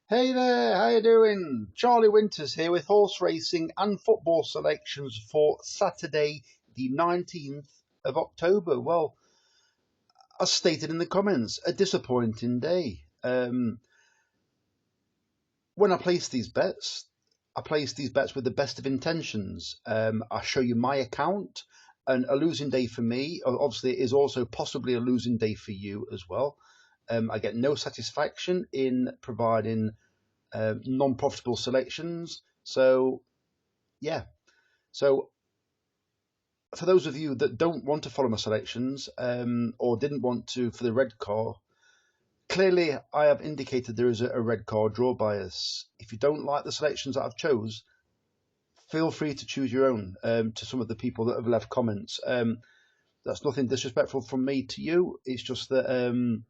Hey there, how you doing? Charlie Winters here with horse racing and football selections for Saturday, the 19th of October. Well, as stated in the comments, a disappointing day. When I place these bets with the best of intentions. I show you my account, and a losing day for me, obviously, is also possibly a losing day for you as well. I get no satisfaction in providing non-profitable selections. So yeah, so for those of you that don't want to follow my selections or didn't want to for the red car, clearly I have indicated there is a red car draw bias. If you don't like the selections that I've chose, feel free to choose your own. To some of the people that have left comments, that's nothing disrespectful from me to you. It's just that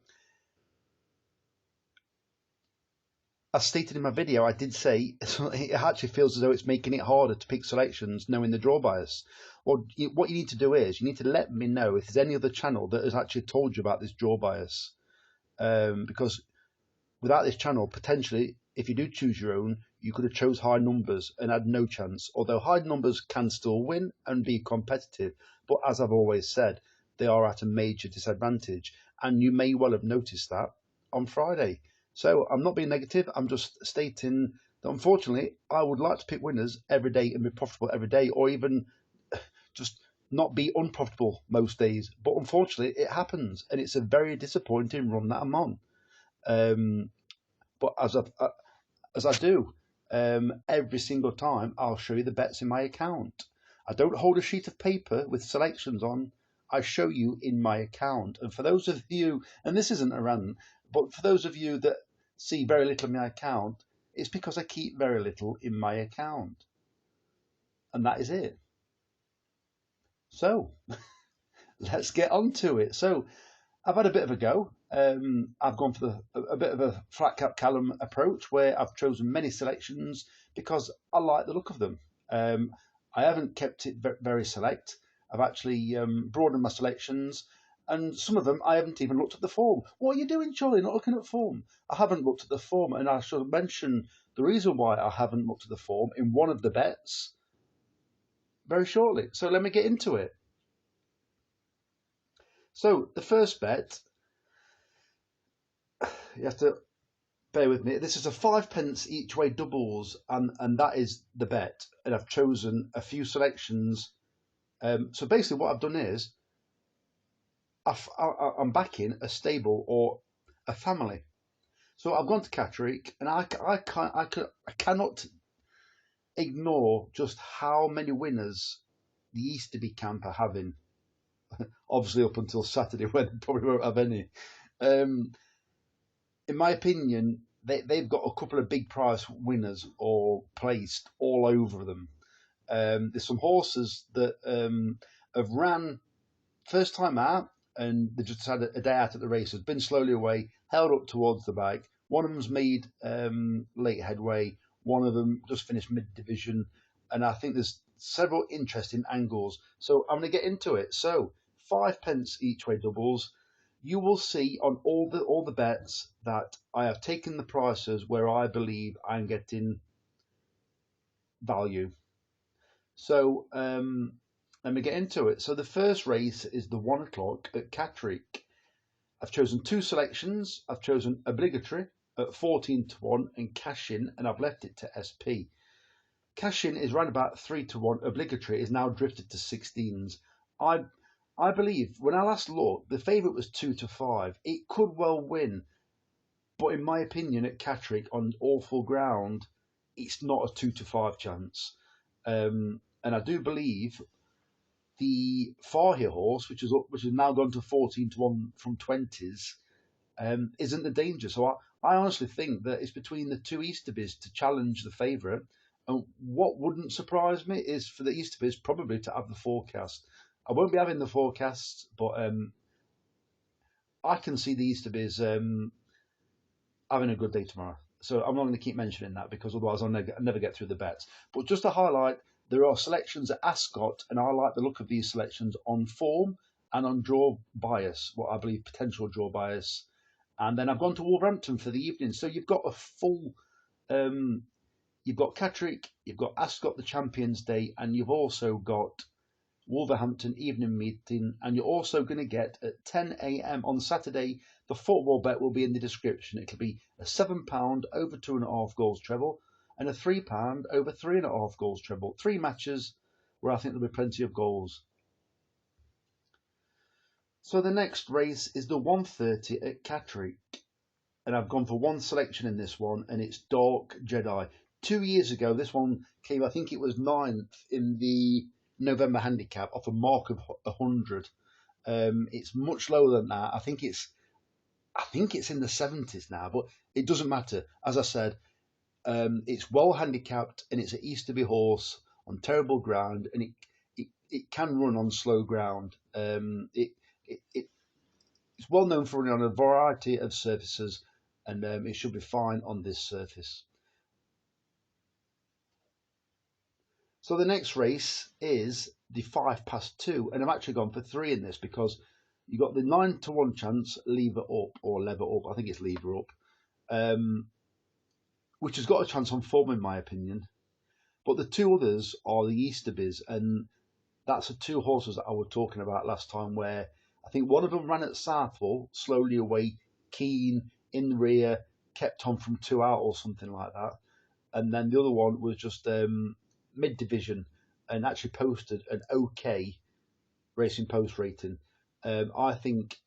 as stated in my video, I did say it actually feels as though it's making it harder to pick selections knowing the draw bias. Well, what you need to do is you need to let me know if there's any other channel that has actually told you about this draw bias. Because without this channel, potentially, if you do choose your own, you could have chose high numbers and had no chance. Although high numbers can still win and be competitive, but as I've always said, they are at a major disadvantage. And you may well have noticed that on Friday. So I'm not being negative. I'm just stating that unfortunately, I would like to pick winners every day and be profitable every day, or even just not be unprofitable most days. But unfortunately, it happens, and it's a very disappointing run that I'm on. But as I do every single time, I'll show you the bets in my account. I don't hold a sheet of paper with selections on. I show you in my account. And for those of you, and this isn't a rant, but for those of you that see very little in my account, it's because I keep very little in my account. And that is it. So let's get on to it. So I've had a bit of a go. I've gone for a bit of a flat cap Callum approach where I've chosen many selections because I like the look of them. I haven't kept it very select. I've actually broadened my selections, and some of them I haven't even looked at the form. What are you doing, Charlie? Not looking at form? I haven't looked at the form, and I shall mention the reason why I haven't looked at the form in one of the bets very shortly. So let me get into it. So the first bet, you have to bear with me. This is a 5 pence each way doubles, and that is the bet. And I've chosen a few selections. So basically, what I've done is I'm backing a stable or a family. So I've gone to Catterick, and I cannot ignore just how many winners the Easterby camp are having. Obviously, up until Saturday, when they probably won't have any. Um, in my opinion, they've got a couple of big prize winners or placed all over them. There's some horses that have ran first time out and they just had a day out at the races, been slowly away, held up towards the back. One of them's made late headway, one of them just finished mid division, and I think there's several interesting angles. So I'm going to get into it. So 5 pence each way doubles. You will see on all the bets that I have taken the prices where I believe I'm getting value. So let me get into it. So the first race is the 1 o'clock at Catterick. I've chosen two selections. I've chosen obligatory at 14 to 1 and cash in, and I've left it to SP. Cash in is around about 3 to 1. Obligatory is now drifted to 16s. I I believe when I last looked, the favourite was 2 to 5. It could well win, but in my opinion, at Catterick on awful ground, it's not a 2 to 5 chance. And I do believe the Farhier horse, which has now gone to 14 to 1 from 20s, isn't the danger. So I honestly think that it's between the two Easterbys to challenge the favourite. And what wouldn't surprise me is for the Easterbys probably to have the forecast. I won't be having the forecasts, but I can see the Easterbys having a good day tomorrow. So I'm not going to keep mentioning that because otherwise I'll never get through the bets. But just to highlight, there are selections at Ascot, and I like the look of these selections on form and on draw bias, what I believe potential draw bias. And then I've gone to Wolverhampton for the evening. So you've got a full, you've got Catterick, you've got Ascot the Champions Day, and you've also got Wolverhampton evening meeting, and you're also going to get at 10 a.m. on Saturday. The football bet will be in the description. It'll be a £7 over 2.5 goals treble and a £3 over 3.5 goals treble. 3 matches where I think there'll be plenty of goals. So the next race is the 1:30 at Catterick, and I've gone for one selection in this one, and it's Dark Jedi. 2 years ago, this one came, I think it was 9th in the November handicap off a mark of 100. It's much lower than that. I think it's in the 70s now, but it doesn't matter. As I said, it's well handicapped, and it's an Easterby horse on terrible ground, and it can run on slow ground. It's well known for running on a variety of surfaces, and it should be fine on this surface. So the next race is the 2, and I've actually gone for 3 in this because you got the 9-1 chance lever up or lever up. I think it's lever up, which has got a chance on form in my opinion. But the 2 others are the Easterbys, and that's the 2 horses that I was talking about last time, where I think one of them ran at Southwell, slowly away, keen, in the rear, kept on from 2 out or something like that. And then the other one was just mid-division and actually posted an okay Racing Post rating. I think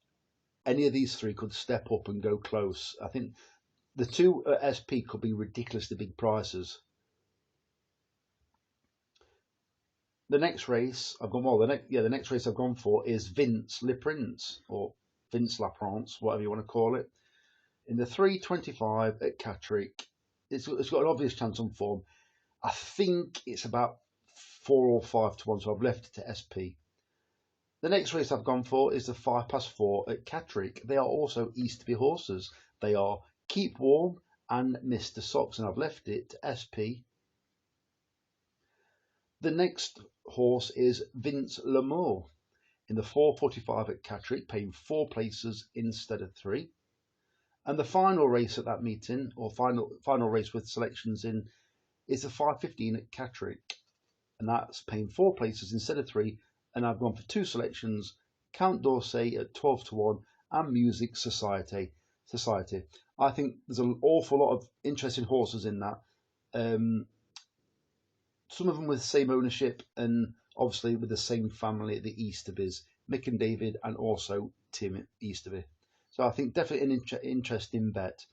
any of these 3 could step up and go close. I think the 2 at SP could be ridiculously big prices. The next race I've gone the next race I've gone for is Vince Le Prince, or Vince La Prance, whatever you want to call it. In the 3:25 at Catterick, it's got an obvious chance on form. I think it's about 4 or 5 to 1, so I've left it to SP. The next race I've gone for is the 4 at Catterick. They are also Easterby horses. They are Keep Warm and Mr. Socks, and I've left it to SP. The next horse is Vince L'Amour in the 4:45 at Catterick, paying 4 places instead of 3. And the final race at that meeting, or final race with selections in, is the 5:15 at Catterick, and that's paying 4 places instead of 3. And I've gone for 2 selections: Count d'Orsay at 12 to 1 and Music Society. I think there's an awful lot of interesting horses in that. Some of them with the same ownership, and obviously with the same family, the Easterbys, Mick and David, and also Tim Easterby. So I think definitely an interesting bet.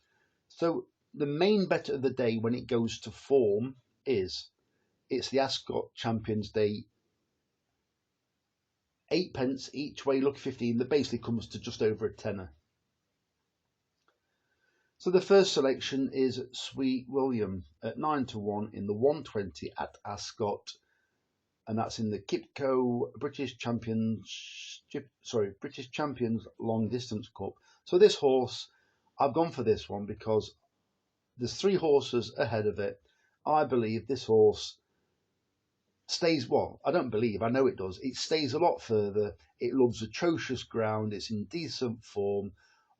So the main bet of the day when it goes to form is it's the Ascot Champions Day. 8p each way, lucky 15. That basically comes to just over a tenner. So the first selection is Sweet William at 9 to 1 in the 1:20 at Ascot, and that's in the Qipco British Champions Long Distance Cup. So this horse, I've gone for this one because there's 3 horses ahead of it. I believe this horse stays, well, I don't believe, I know it does. It stays a lot further. It loves atrocious ground. It's in decent form.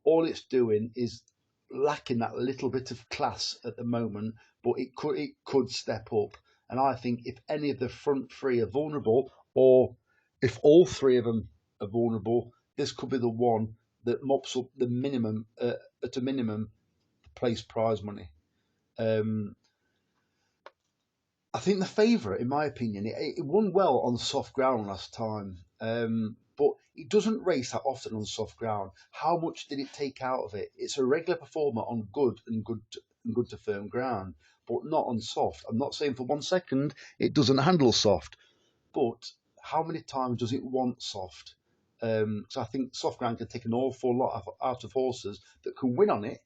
All it's doing is lacking that little bit of class at the moment, but it could step up. And I think if any of the front 3 are vulnerable, or if all 3 of them are vulnerable, this could be the one that mops up the minimum, at a minimum, place prize money. I think the favourite, in my opinion, it won well on soft ground last time, but it doesn't race that often on soft ground. How much did it take out of it? It's a regular performer on good to firm ground, but not on soft. I'm not saying for 1 second it doesn't handle soft, but how many times does it want soft? So I think soft ground can take an awful lot out of horses that can win on it,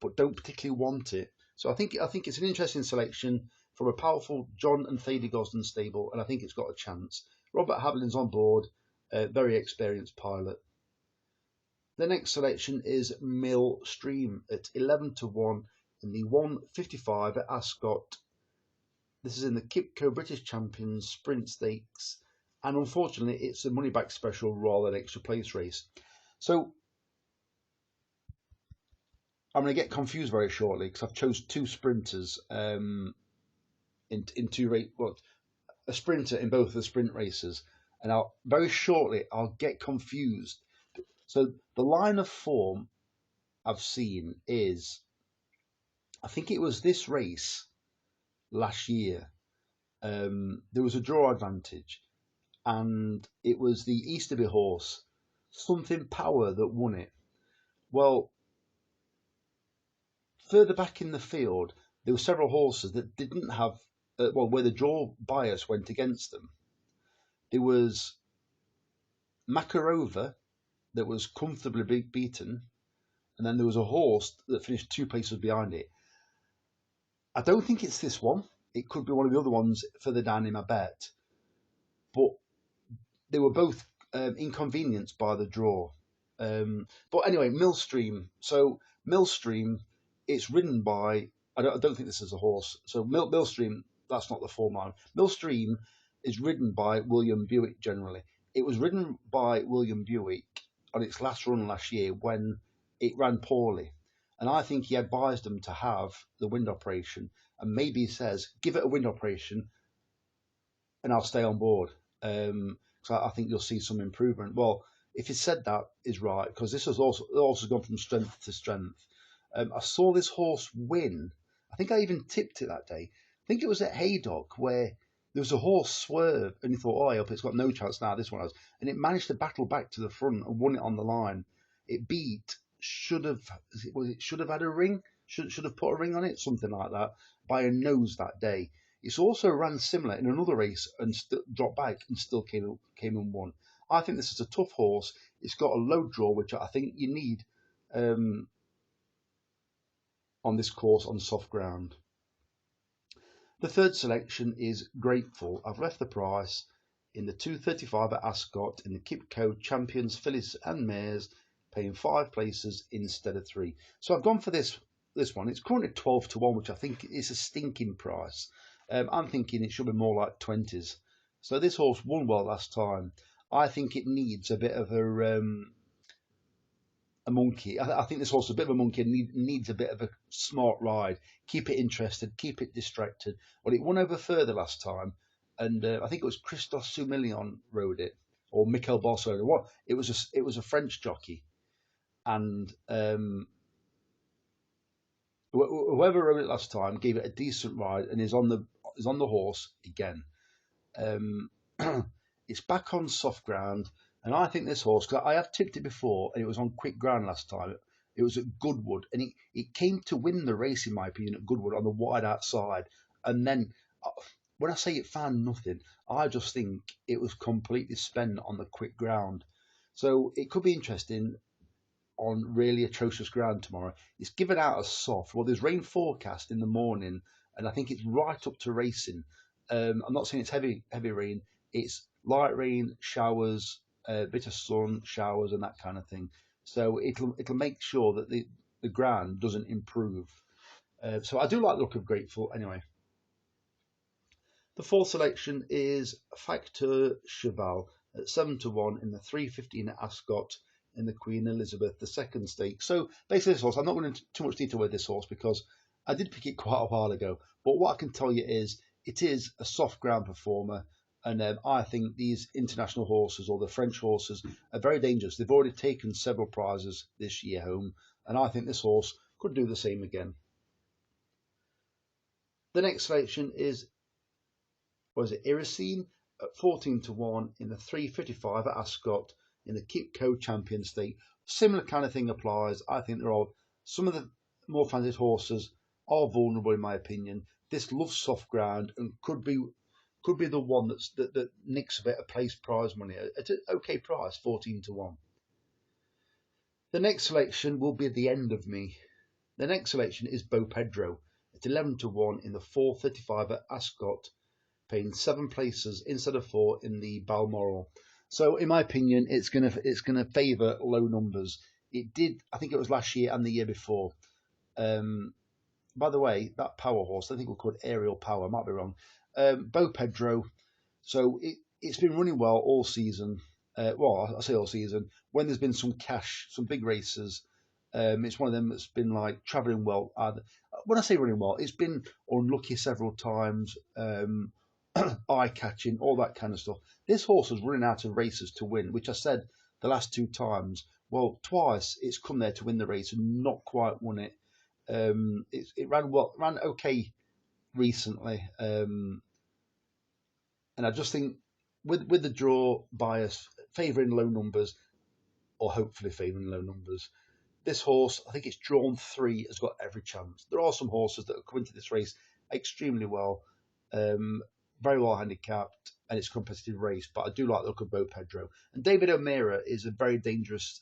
but don't particularly want it. So I think it's an interesting selection from a powerful John and Thady Gosden stable, and I think it's got a chance. Robert Haviland's on board, a very experienced pilot. The next selection is Mill Stream at 11 to 1 in the 1:55 at Ascot. This is in the Qipco British Champions Sprint Stakes, and unfortunately it's a money back special rather than extra place race. So I'm going to get confused very shortly because I've chose two sprinters in two race. Well, a sprinter in both the sprint races, and I'll very shortly I'll get confused. So the line of form I've seen is, I think it was this race last year. There was a draw advantage, and it was the Easterby horse, Something Power, that won it. Well, further back in the field, there were several horses that didn't have, where the draw bias went against them. There was Makarova that was comfortably beaten, and then there was a horse that finished 2 places behind it. I don't think it's this one. It could be one of the other ones further down in my bet, but they were both inconvenienced by the draw. But anyway, Millstream. So Millstream, it's ridden by. I don't think this is a horse. So Millstream, that's not the form line. Millstream is ridden by William Buick generally. It was ridden by William Buick on its last run last year when it ran poorly. And I think he advised them to have the wind operation. And maybe he says, give it a wind operation and I'll stay on board. So I think you'll see some improvement. Well, if he said that is right, because this has also gone from strength to strength. I saw this horse win. I think I even tipped it that day. I think it was at Haydock where there was a horse swerve and you thought, oh, I hope it's got no chance now, this one has. And it managed to battle back to the front and won it on the line. It beat, should have had a ring, should have put a ring on it, something like that, by a nose that day. It's also ran similar in another race and dropped back and still came and won. I think this is a tough horse. It's got a low draw, which I think you need on this course on soft ground. The third selection is Grateful. I've left the price in the 235 at Ascot in the Qipco Champions Fillies and Mares, paying 5 places instead of 3. So I've gone for this one. It's currently 12 to 1, which I think is a stinking price. I'm thinking it should be more like 20s. So this horse won well last time. I think it needs a bit of a monkey. I think this horse is a bit of a monkey and needs a bit of a smart ride. Keep it interested, keep it distracted. Well, it won over further last time, and I think it was Christos Soumillon rode it, or Michael Boss rode it. What? It was a French jockey, and whoever rode it last time gave it a decent ride and is on the horse again. It's back on soft ground, and I think this horse, because I have tipped it before, and it was on quick ground last time. It was at Goodwood, and it came to win the race, in my opinion, at Goodwood on the wide outside. And then, when I say it found nothing, I just think it was completely spent on the quick ground. So it could be interesting on really atrocious ground tomorrow. It's given out as soft. Well, there's rain forecast in the morning, and I think it's right up to racing. I'm not saying it's heavy rain. It's light rain, showers, a bit of sun, showers, and that kind of thing. So it'll make sure that the ground doesn't improve. So I do like the look of Grateful anyway. The fourth selection is Facteur Cheval at 7 to 1 in the 3:15 at Ascot in the Queen Elizabeth II Stakes. So basically this horse, I'm not going into too much detail with this horse because I did pick it quite a while ago. But what I can tell you is it is a soft ground performer. And I think these international horses, or the French horses, are very dangerous. They've already taken several prizes this year home. And I think this horse could do the same again. The next selection is, Irisine at 14 to 1 in the 3:55 at Ascot in the Qipco Champions Stake. Similar kind of thing applies. I think there are some of the more fancied horses are vulnerable in my opinion. This loves soft ground and could be the one that nicks a bit of place prize money at an okay price, 14 to 1. The next selection will be the end of me. The next selection is Bo Pedro at 11 to 1 in the 4:35 at Ascot, paying 7 places instead of 4 in the Balmoral. So in my opinion, it's gonna favour low numbers. It did, I think it was last year and the year before. By the way, that power horse, I think we'll call it Aerial Power, I might be wrong. Bo Pedro. So it's been running well all season. Well, I say all season. When there's been some cash, some big races, It's one of them that's been like travelling well. When I say running well, it's been unlucky several times, eye catching, all that kind of stuff. This horse was running out of races to win, which I said the last two times. Well, twice it's come there to win the race and not quite won it. It ran well, ran okay recently, and I just think with the draw bias favouring low numbers, or hopefully favouring low numbers, this horse, I think it's drawn 3, has got every chance. There are some horses that have come into this race extremely well, um, very well handicapped, and it's a competitive race. But I do like the look of Bo Pedro. And David O'Meara is a very dangerous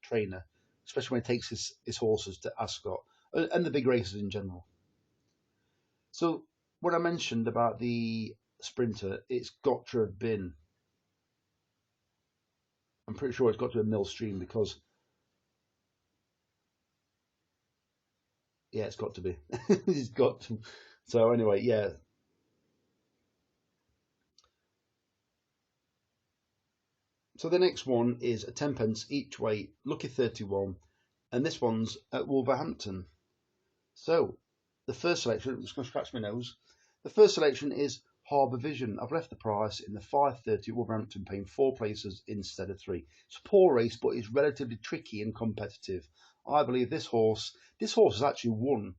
trainer, especially when he takes his horses to Ascot and the big races in general. So when I mentioned about the sprinter, it's got to have been. I'm pretty sure it's got to be Millstream because yeah, it's got to be. It's got to. So anyway, yeah. So the next one is a 10 pence each way, lucky 31, and this one's at Wolverhampton. So the first selection, I'm just going to scratch my nose. The first selection is Harbour Vision. I've left the price in the 5.30 at Wolverhampton, paying 4 places instead of 3. It's a poor race, but it's relatively tricky and competitive. I believe this horse has actually won.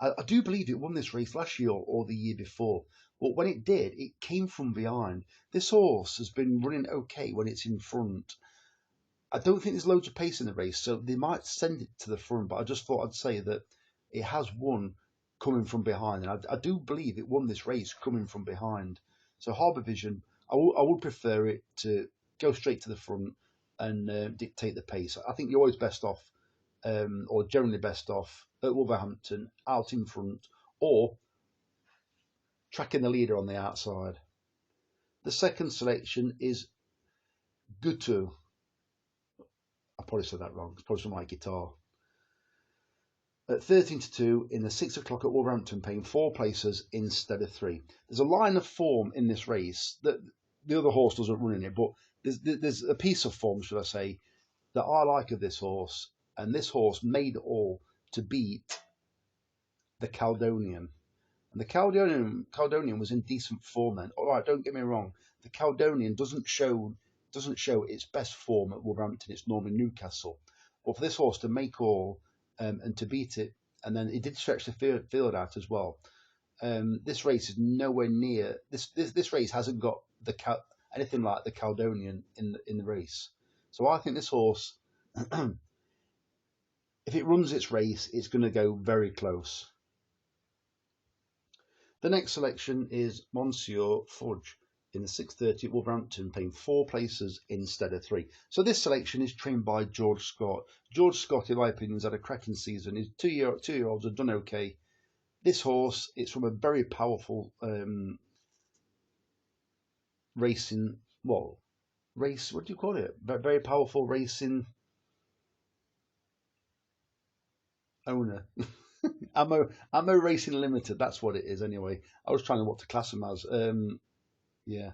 I do believe it won this race last year or the year before. But when it did, it came from behind. This horse has been running okay when it's in front. I don't think there's loads of pace in the race, so they might send it to the front. But I just thought I'd say that it has won coming from behind, and I do believe it won this race coming from behind. So Harbour Vision, I would prefer it to go straight to the front and dictate the pace. I think you're always best off, or generally best off, at Wolverhampton, out in front, or tracking the leader on the outside. The second selection is Gutu. I probably said that wrong. It's probably from my guitar. At 13 to 2 in the 6 o'clock at Wolverhampton, paying 4 places instead of 3. There's a line of form in this race that the other horse doesn't run in it, but there's a piece of form, should I say, that I like of this horse, and this horse made all to beat the Caledonian. And the Caledonian was in decent form then. All right, don't get me wrong. The Caledonian doesn't show its best form at Wolverhampton. It's normally Newcastle. But for this horse to make all and to beat it, and then it did stretch the field out as well. This race is nowhere near. This race hasn't got anything like the Caledonian in the race. So I think this horse, if it runs its race, it's going to go very close. The next selection is Monsieur Fudge in the 6.30 at Wolverhampton, paying 4 places instead of 3. So this selection is trained by George Scott. George Scott, in my opinion, has had a cracking season. His two-year-olds have done okay. This horse, it's from a very powerful racing, what do you call it? Very powerful racing owner. Ammo Racing Limited, that's what it is anyway. I was trying to what to class them as. Yeah.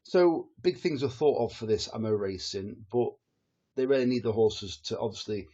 So big things are thought of for this Ammo Racing, but they really need the horses to obviously.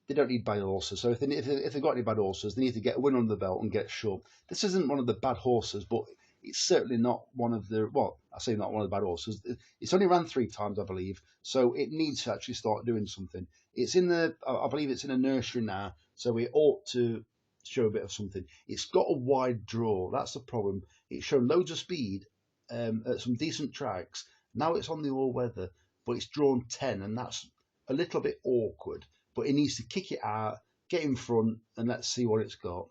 They don't need bad horses. So if they've got any bad horses, they need to get a win under the belt and get shut. This isn't one of the bad horses, but it's certainly not one of the. Well, I say not one of the bad horses. It's only ran 3 times, I believe, so it needs to actually start doing something. It's in the. I believe it's in a nursery now, so it ought to show a bit of something. It's got a wide draw. That's the problem. It's shown loads of speed at some decent tracks. Now it's on the all weather, but it's drawn 10, and that's a little bit awkward. But it needs to kick it out, get in front, and let's see what it's got.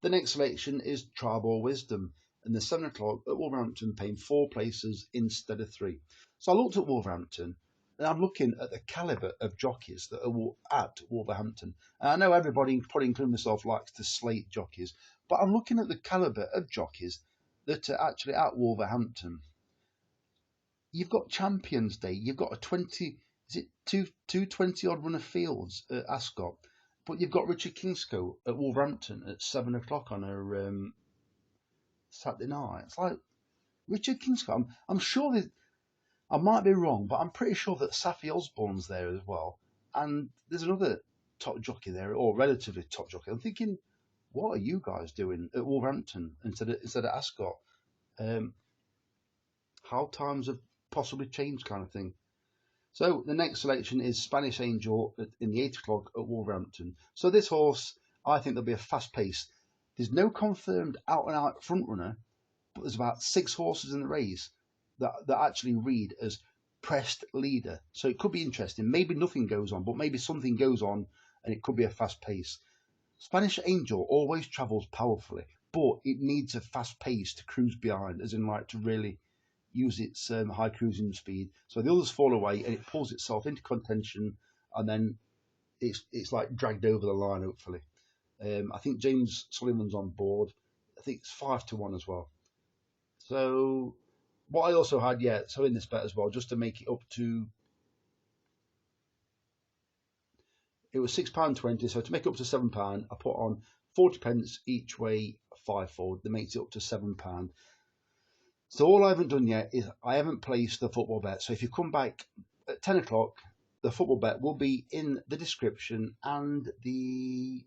The next selection is Tribal Wisdom, and the 7 o'clock at Wolverhampton, paying 4 places instead of 3. So I looked at Wolverhampton, and I'm looking at the calibre of jockeys that are at Wolverhampton. And I know everybody, probably including myself, likes to slate jockeys, but I'm looking at the calibre of jockeys that are actually at Wolverhampton. You've got Champions Day, you've got a 20, is it two 20 odd run of fields at Ascot, but you've got Richard Kingscote at Wolverhampton at 7 o'clock on a Saturday night. It's like Richard Kingscote. I'm sure that I might be wrong, but I'm pretty sure that Safi Osborne's there as well. And there's another top jockey there, or relatively top jockey. I'm thinking, what are you guys doing at Wolverhampton instead of Ascot? Um, how times have possibly changed, kind of thing. So the next selection is Spanish Angel in the 8 o'clock at Wolverhampton. So this horse, I think there'll be a fast pace. There's no confirmed out and out front runner, but there's about 6 horses in the race that actually read as pressed leader. So it could be interesting. Maybe nothing goes on, but maybe something goes on and it could be a fast pace. Spanish Angel always travels powerfully, but it needs a fast pace to cruise behind, as in like to really use its high cruising speed. So the others fall away and it pulls itself into contention, and then it's like dragged over the line. Hopefully, I think James Sullivan's on board. I think it's 5-1 as well. So what I also had, so in this bet as well, just to make it up to, it was £6.20. So to make it up to £7, I put on 40p each way, 5 forward. That makes it up to £7. So all I haven't done yet is I haven't placed the football bet. So if you come back at 10 o'clock, the football bet will be in the description and the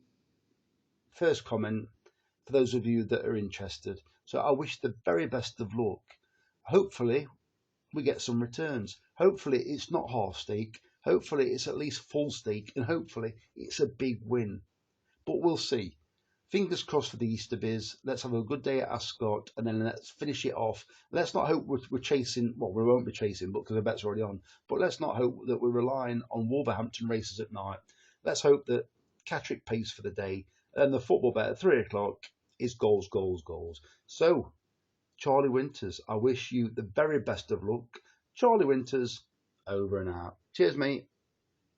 first comment for those of you that are interested. So I wish the very best of luck. Hopefully we get some returns. Hopefully it's not half stake. Hopefully it's at least full stake, and hopefully it's a big win. But we'll see. Fingers crossed for the Easterbies. Let's have a good day at Ascot, and then let's finish it off. Let's not hope we're chasing, well, we won't be chasing, but because the bet's already on. But let's not hope that we're relying on Wolverhampton races at night. Let's hope that Catterick pays for the day, and the football bet at 3 o'clock is goals, goals, goals. So, Charlie Winters, I wish you the very best of luck. Charlie Winters, over and out. Cheers, mate.